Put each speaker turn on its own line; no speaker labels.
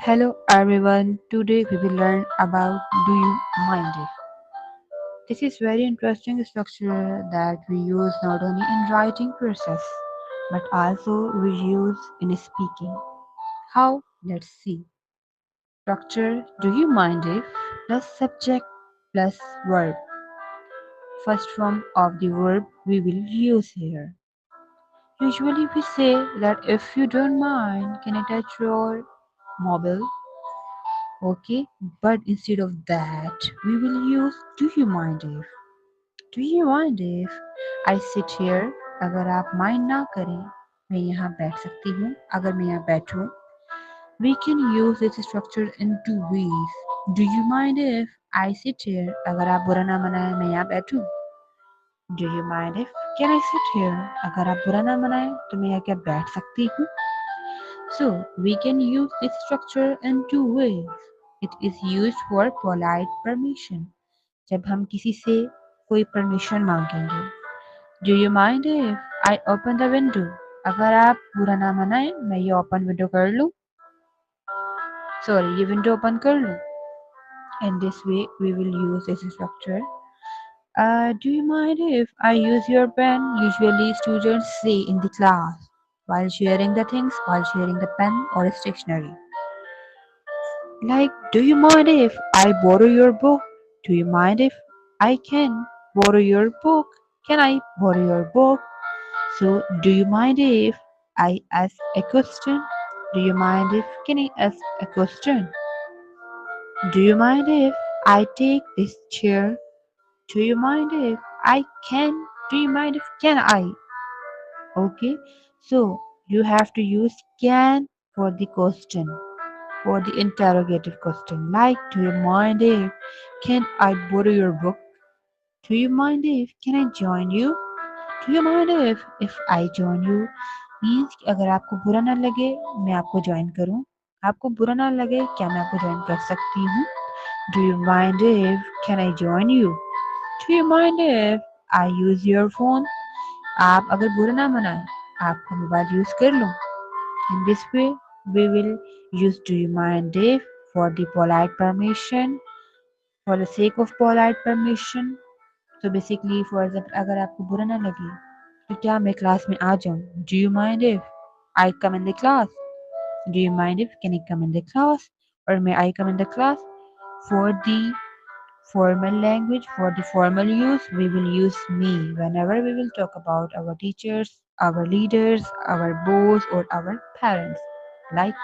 Hello everyone, today we will learn about do you mind if. This is very interesting structure that we use not only in writing process but also we use in speaking. How? Let's see. Structure do you mind if plus subject plus verb. First form of the verb we will use here. Usually we say that if you don't mind, can I touch your mobile? Okay, but instead of that, we will use do you mind if? Do you mind if I sit here? अगर आप mind ना करें मैं यहाँ बैठ सकती हूँ अगर मैं यहाँ बैठूँ We can use this structure in two ways. Do you mind if I sit here? अगर आप बुरा ना मनाएं मैं यहाँ बैठूँ Do you mind if can I sit here? अगर आप बुरा ना मनाएं तो मैं यहाँ क्या बैठ सकती हूँ So we can use this structure in two ways. It is used for polite permission. जब हम किसी से कोई परमिशन मांगेंगे Do you mind if I open the window? अगर आप बुरा ना मनाएं मैं ये ओपन विंडो कर लूँ सॉरी ये विंडो ओपन कर लूँ In this way we will use this structure. Do you mind if I use your pen? Usually students say in the class while sharing the things, while sharing the pen or stationery. Like, do you mind if I borrow your book? Do you mind if I can borrow your book? Can I borrow your book? So, do you mind if I ask a question? Do you mind if can I ask a question? Do you mind if I take this chair? Do you mind if I can? Do you mind if can I? Okay, so you have to use can for the question. For the interrogative question like do you mind if can I borrow your book do you mind if can I join you do you mind if I join you means कि अगर आपको बुरा ना लगे मैं आपको join करूं आपको बुरा ना लगे क्या मैं आपको ज्वाइन कर सकती हूँ do you mind if can I join you do you mind if I use your phone आप अगर बुरा ना मनाएं आपका मोबाइल यूज कर लूं in this way, we will use do you mind if for the polite permission, for the sake of polite permission. So basically, for example, अगर आपको बुरा ना लगे तो क्या मैं क्लास में आ जाऊँ? Do you mind if I come in the class? Do you mind if can I come in the class? Or may I come in the class? For the formal language, for the formal use, we will use me whenever we will talk about our teachers, our leaders, our boss, or our parents. Like